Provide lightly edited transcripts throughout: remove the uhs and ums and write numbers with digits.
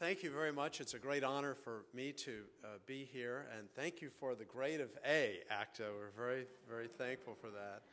thank you very much. It's a great honor for me to be here, and thank you for the grade of A, ACTA. We're very, very thankful for that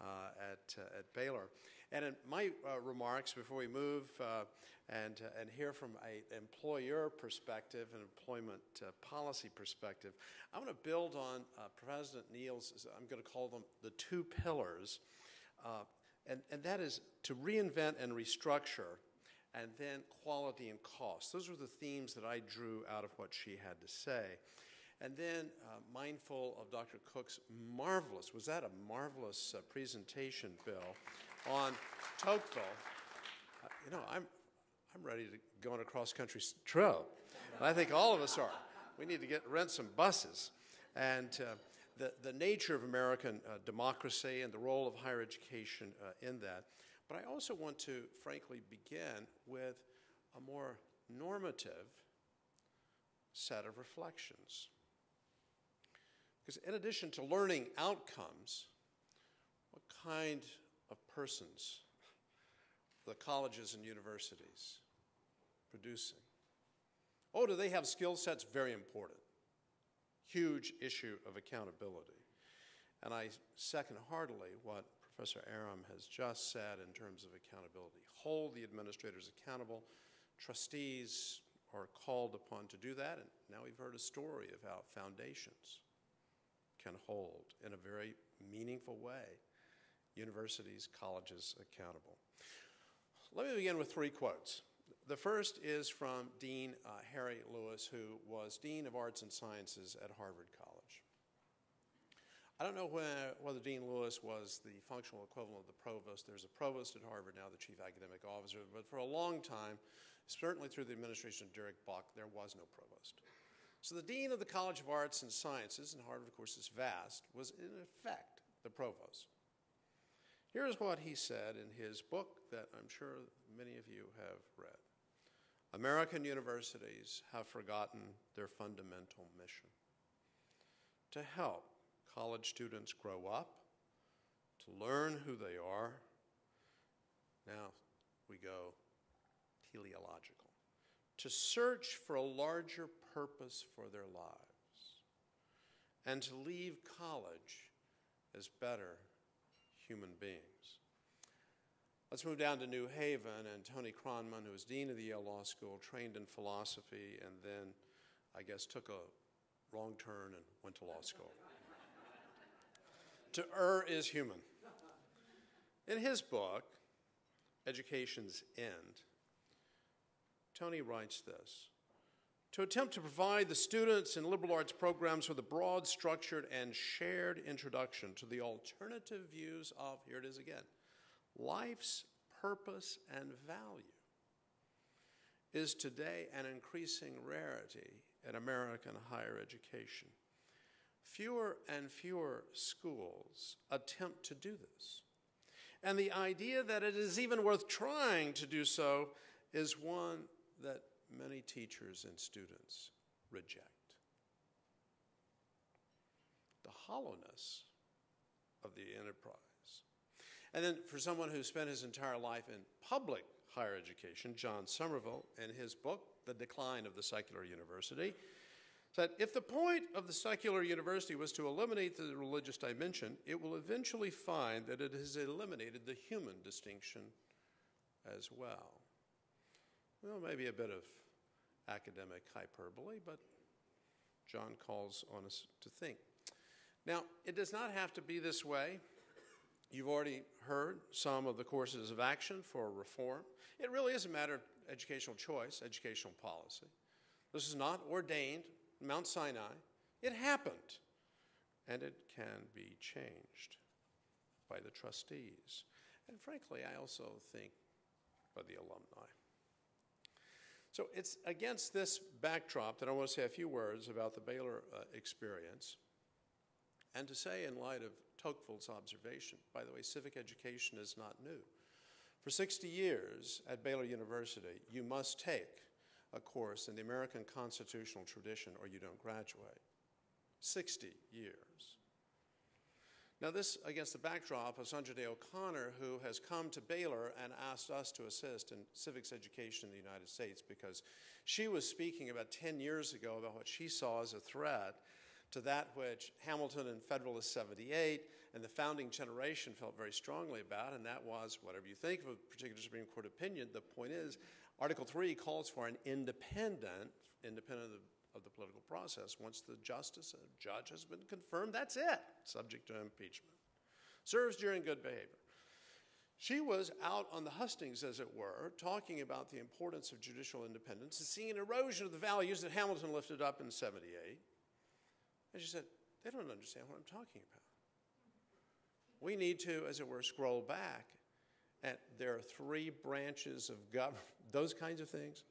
at Baylor. And in my remarks, before we move and hear from an employer perspective, an employment policy perspective, I want to build on President Neal's, I'm going to call them the two pillars, and that is to reinvent and restructure, and then quality and cost. Those were the themes that I drew out of what she had to say. And then, mindful of Dr. Cook's marvelous, was that a marvelous presentation, Bill, on Tocqueville. You know, I'm ready to go on a cross-country trip. And I think all of us are. We need to rent some buses. And the nature of American democracy and the role of higher education in that. But I also want to, frankly, begin with a more normative set of reflections. Because in addition to learning outcomes, what kind of persons the colleges and universities producing? Oh, do they have skill sets? Very important. Huge issue of accountability. And I second heartily what Professor Aram has just said in terms of accountability. Hold the administrators accountable. Trustees are called upon to do that, and now we've heard a story of how foundations can hold in a very meaningful way universities, colleges accountable. Let me begin with three quotes. The first is from Dean Harry Lewis, who was Dean of Arts and Sciences at Harvard College. I don't know whether Dean Lewis was the functional equivalent of the provost. There's a provost at Harvard now, the chief academic officer, but for a long time, certainly through the administration of Derek Buck, there was no provost. So the dean of the College of Arts and Sciences, and Harvard, of course, is vast, was in effect the provost. Here's what he said in his book that I'm sure many of you have read. American universities have forgotten their fundamental mission: to help college students grow up, to learn who they are. Now we go teleological. To search for a larger purpose for their lives, and to leave college as better human beings. Let's move down to New Haven, and Tony Kronman, who was dean of the Yale Law School, trained in philosophy, and then, I guess, took a wrong turn and went to law school. To err is human. In his book, Education's End, Tony writes this: to attempt to provide the students in liberal arts programs with a broad, structured, and shared introduction to the alternative views of, here it is again, life's purpose and value is today an increasing rarity in American higher education. Fewer and fewer schools attempt to do this. And the idea that it is even worth trying to do so is one that many teachers and students reject. The hollowness of the enterprise. And then for someone who spent his entire life in public higher education, John Somerville, in his book, The Decline of the Secular University, said, if the point of the secular university was to eliminate the religious dimension, it will eventually find that it has eliminated the human distinction as well. Well, maybe a bit of academic hyperbole, but John calls on us to think. Now, it does not have to be this way. You've already heard some of the courses of action for reform. It really is a matter of educational choice, educational policy. This is not ordained Mount Sinai. It happened, and it can be changed by the trustees. And frankly, I also think by the alumni. So it's against this backdrop that I want to say a few words about the Baylor experience, and to say in light of Tocqueville's observation, by the way, civic education is not new. For 60 years at Baylor University, you must take a course in the American constitutional tradition or you don't graduate. 60 years. Now this against the backdrop of Sandra Day O'Connor, who has come to Baylor and asked us to assist in civics education in the United States because she was speaking about 10 years ago about what she saw as a threat to that which Hamilton and Federalist 78 and the founding generation felt very strongly about, and that was, whatever you think of a particular Supreme Court opinion, the point is, Article 3 calls for an independent of the political process. Once the judge has been confirmed, that's it, subject to impeachment. Serves during good behavior. She was out on the hustings, as it were, talking about the importance of judicial independence and seeing an erosion of the values that Hamilton lifted up in 78. And she said, they don't understand what I'm talking about. We need to, as it were, scroll back. And there are 3 branches of government, those kinds of things.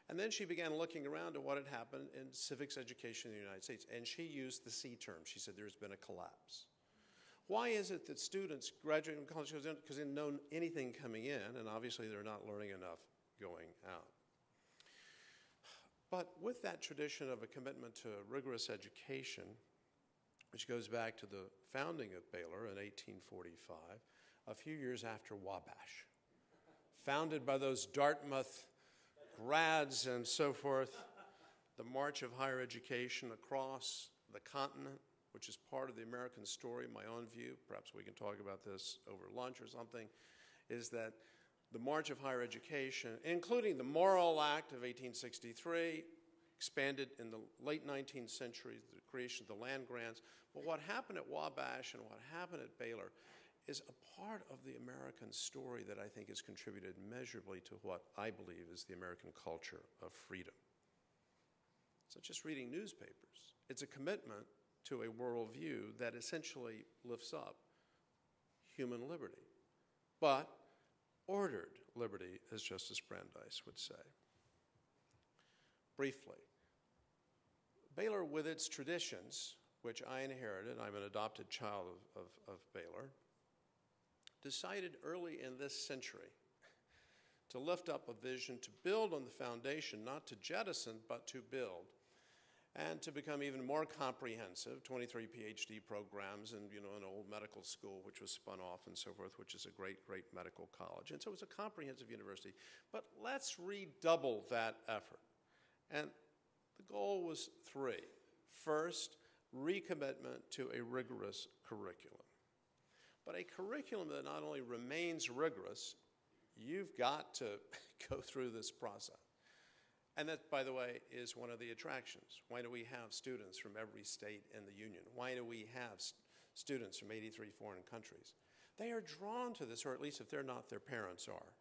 And then she began looking around at what had happened in civics education in the United States, and she used the C term. She said there's been a collapse. Why is it that students graduating from college because they don't know anything coming in, and obviously they're not learning enough going out? But with that tradition of a commitment to rigorous education, which goes back to the founding of Baylor in 1845, a few years after Wabash, founded by those Dartmouth grads and so forth, the march of higher education across the continent, which is part of the American story, my own view, perhaps we can talk about this over lunch or something, is that the march of higher education, including the Morrill Act of 1863, expanded in the late 19th century, the creation of the land grants. But what happened at Wabash and what happened at Baylor is a part of the American story that I think has contributed measurably to what I believe is the American culture of freedom. It's not just reading newspapers. It's a commitment to a worldview that essentially lifts up human liberty, but ordered liberty, as Justice Brandeis would say. Briefly, Baylor, with its traditions, which I inherited, I'm an adopted child of Baylor, decided early in this century to lift up a vision to build on the foundation, not to jettison, but to build, and to become even more comprehensive, 23 PhD programs and an old medical school which was spun off and so forth, which is a great, great medical college. And so it was a comprehensive university. But let's redouble that effort. And the goal was 3. First, recommitment to a rigorous curriculum. But a curriculum that not only remains rigorous, you've got to go through this process. And that, by the way, is one of the attractions. Why do we have students from every state in the Union? Why do we have students from 83 foreign countries? They are drawn to this, or at least if they're not, their parents are.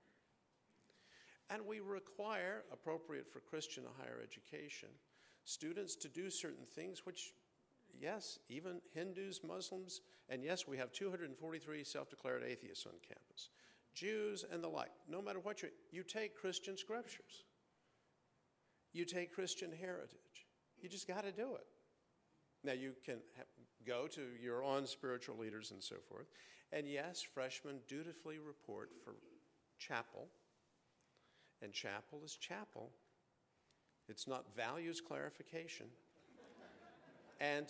And we require, appropriate for Christian higher education, students to do certain things which, yes, even Hindus, Muslims, and yes, we have 243 self-declared atheists on campus, Jews and the like. No matter what you take Christian scriptures. You take Christian heritage. You just got to do it. Now, you can go to your own spiritual leaders and so forth. And yes, freshmen dutifully report for chapel. And chapel is chapel. It's not values clarification. And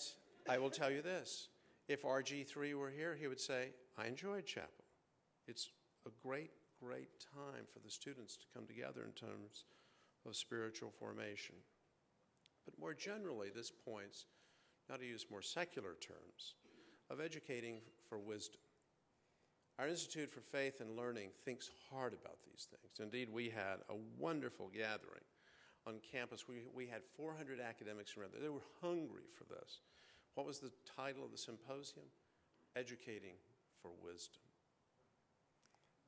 I will tell you this. If RG3 were here, he would say, I enjoyed chapel. It's a great, great time for the students to come together in terms of spiritual formation. But more generally, this points, not to use more secular terms, of educating for wisdom. Our Institute for Faith and Learning thinks hard about these things. Indeed, we had a wonderful gathering on campus. We had 400 academics around there. They were hungry for this. What was the title of the symposium? Educating for Wisdom.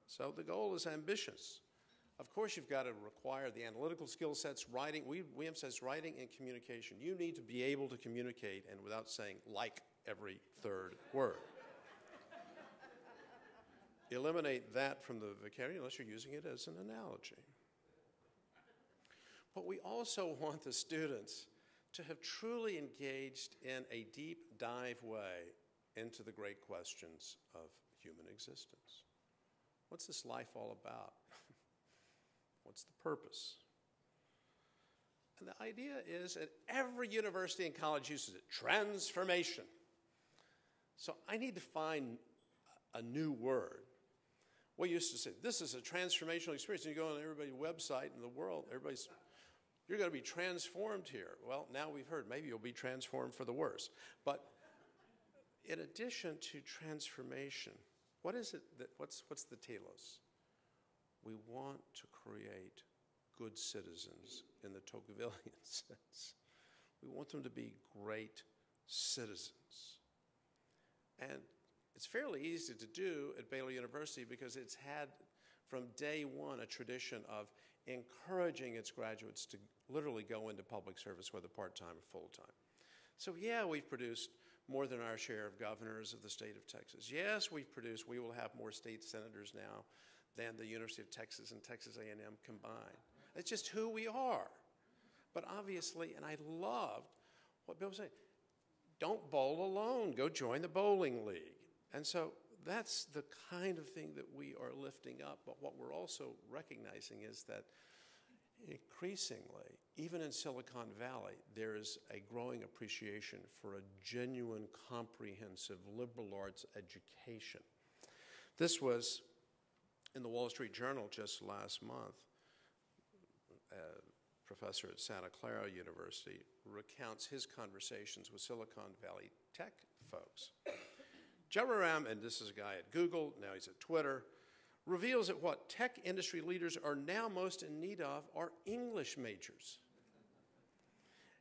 So the goal is ambitious. Of course, you've got to require the analytical skill sets, writing. We emphasize writing and communication. You need to be able to communicate and without saying like every third word. Eliminate that from the vocabulary unless you're using it as an analogy. But we also want the students to have truly engaged in a deep dive way into the great questions of human existence. What's this life all about? What's the purpose? And the idea is that every university and college uses it, transformation. So I need to find a new word. We used to say, this is a transformational experience. And you go on everybody's website in the world, you're going to be transformed here. Well, now we've heard, maybe you'll be transformed for the worse. But in addition to transformation, what is it what's the telos? We want to create good citizens in the Tocquevillian sense. We want them to be great citizens. And it's fairly easy to do at Baylor University because it's had from day one a tradition of encouraging its graduates to literally go into public service, whether part-time or full-time. So yeah, we've produced more than our share of governors of the state of Texas. Yes, we will have more state senators now than the University of Texas and Texas A&M combined. It's just who we are. But obviously, and I loved what Bill was saying, don't bowl alone, go join the bowling league. And so that's the kind of thing that we are lifting up. But what we're also recognizing is that increasingly, even in Silicon Valley, there is a growing appreciation for a genuine, comprehensive liberal arts education. This was in the Wall Street Journal just last month. A professor at Santa Clara University recounts his conversations with Silicon Valley tech folks. Jararam, and this is a guy at Google, now he's at Twitter, reveals that what tech industry leaders are now most in need of are English majors.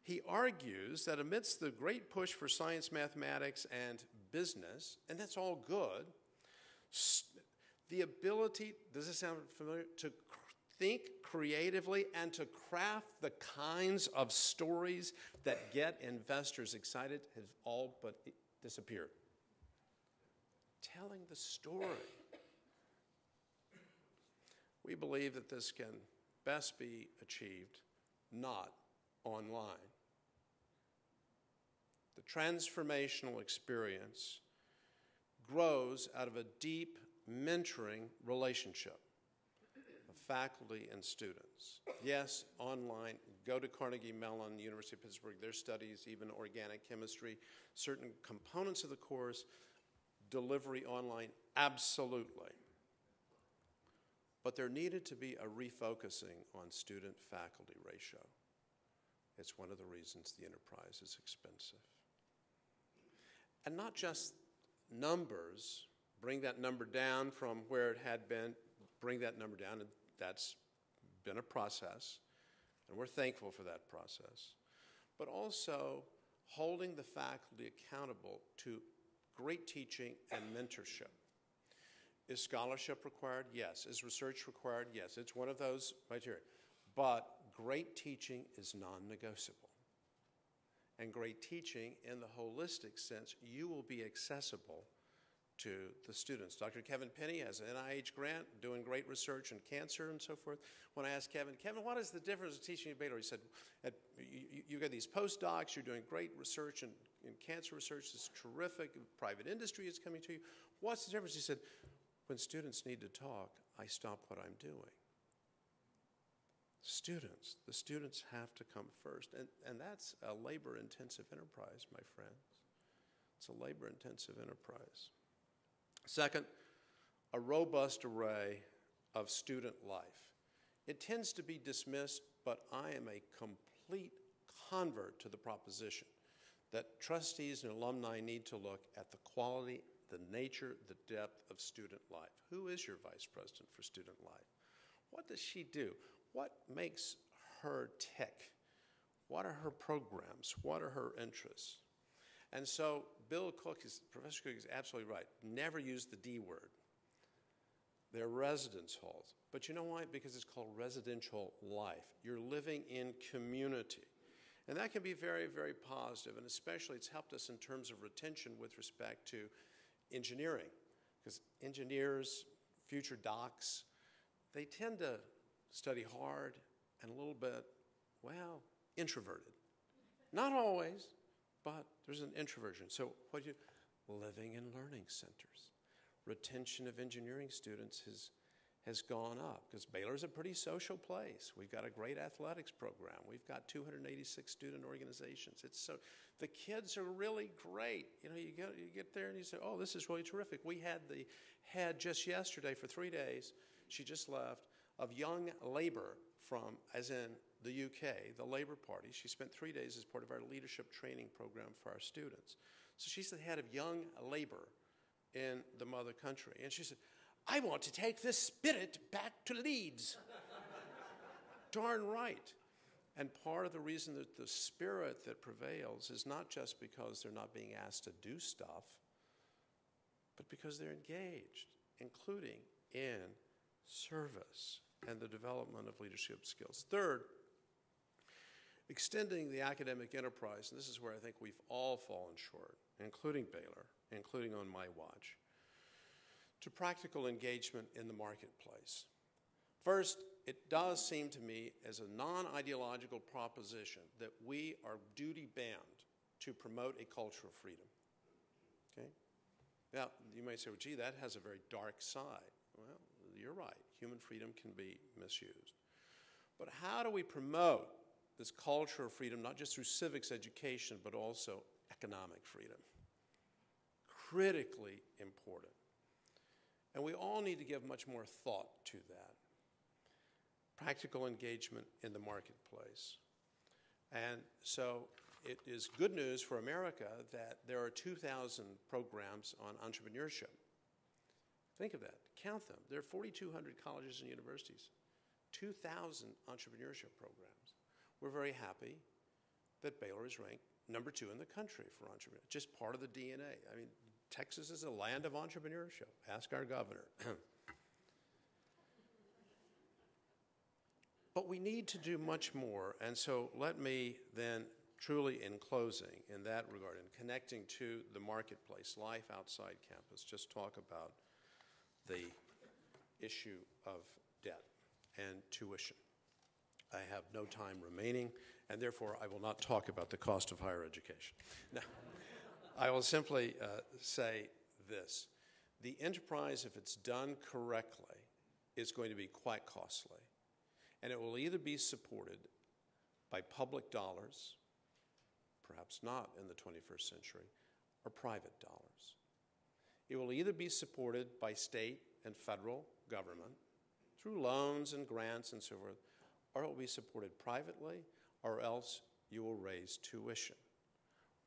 He argues that amidst the great push for science, mathematics, and business, and that's all good, the ability, does this sound familiar, to think creatively and to craft the kinds of stories that get investors excited has all but disappeared. Telling the story. We believe that this can best be achieved not online. The transformational experience grows out of a deep mentoring relationship of faculty and students. Yes, online, go to Carnegie Mellon, University of Pittsburgh, their studies, even organic chemistry, certain components of the course, delivery online, absolutely. But there needed to be a refocusing on student-faculty ratio. It's one of the reasons the enterprise is expensive. And not just numbers, bring that number down from where it had been, bring that number down, and that's been a process, and we're thankful for that process. But also holding the faculty accountable to great teaching and mentorship. Is scholarship required? Yes. Is research required? Yes. It's one of those criteria. But great teaching is non-negotiable. And great teaching in the holistic sense, you will be accessible to the students. Dr. Kevin Penny has an NIH grant doing great research in cancer and so forth. When I asked Kevin, what is the difference of teaching at Baylor? He said, you got these postdocs, you're doing great research in cancer research, it's terrific, private industry is coming to you. What's the difference? He said, when students need to talk, I stop what I'm doing. The students have to come first. And that's a labor-intensive enterprise, my friends. It's a labor-intensive enterprise. Second, a robust array of student life. It tends to be dismissed, but I am a complete convert to the proposition that trustees and alumni need to look at the quality, the nature, the depth of student life. Who is your vice president for student life? What does she do? What makes her tick? What are her programs? What are her interests? And so Professor Cook is absolutely right. Never use the D word. They're residence halls. But you know why? Because it's called residential life. You're living in community. And that can be very, very positive, and especially it's helped us in terms of retention with respect to engineering. Because engineers, future docs, they tend to study hard and a little bit, well, introverted. Not always, but there's an introversion. So what do you, living in learning centers. Retention of engineering students has gone up because Baylor's a pretty social place. We've got a great athletics program. We've got 286 student organizations. The kids are really great. You know, you get there and you say, oh, this is really terrific. We had just yesterday for 3 days, she just left, of young labor from, as in the UK, the Labour Party. She spent 3 days as part of our leadership training program for our students. So she's the head of young labor in the mother country. And she said, I want to take this spirit back to Leeds. Darn right. And part of the reason that the spirit that prevails is not just because they're not being asked to do stuff, but because they're engaged, including in service and the development of leadership skills. Third, extending the academic enterprise, and this is where I think we've all fallen short, including Baylor, including on my watch, to practical engagement in the marketplace. First, it does seem to me as a non-ideological proposition that we are duty-bound to promote a culture of freedom. Okay? Now, you may say, well, gee, that has a very dark side. Well, you're right. Human freedom can be misused. But how do we promote this culture of freedom, not just through civics education, but also economic freedom? Critically important. And we all need to give much more thought to that. Practical engagement in the marketplace. And so it is good news for America that there are 2,000 programs on entrepreneurship. Think of that. Count them. There are 4,200 colleges and universities. 2,000 entrepreneurship programs. We're very happy that Baylor is ranked #2 in the country for entrepreneurship. Just part of the DNA. I mean, Texas is a land of entrepreneurship. Ask our governor. But we need to do much more, and so let me then truly, in closing, in that regard, in connecting to the marketplace, life outside campus, just talk about the issue of debt and tuition. I have no time remaining, and therefore I will not talk about the cost of higher education. Now, I will simply say this. The enterprise, if it's done correctly, is going to be quite costly. And it will either be supported by public dollars, perhaps not in the 21st century, or private dollars. It will either be supported by state and federal government through loans and grants and so forth, or it will be supported privately, or else you will raise tuition.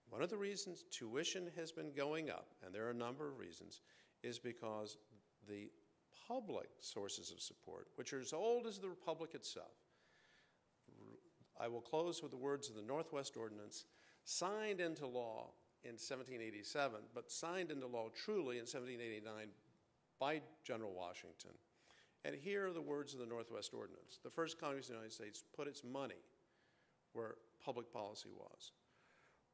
One of the reasons tuition has been going up, and there are a number of reasons, is because the public sources of support, which are as old as the Republic itself. I will close with the words of the Northwest Ordinance, signed into law in 1787, but signed into law truly in 1789 by General Washington. And here are the words of the Northwest Ordinance. The first Congress of the United States put its money where public policy was.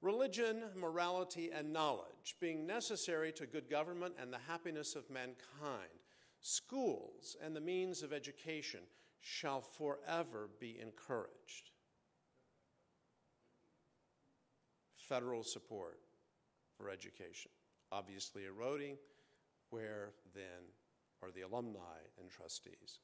Religion, morality, and knowledge being necessary to good government and the happiness of mankind, schools and the means of education shall forever be encouraged. Federal support for education, obviously eroding, where then are the alumni and trustees?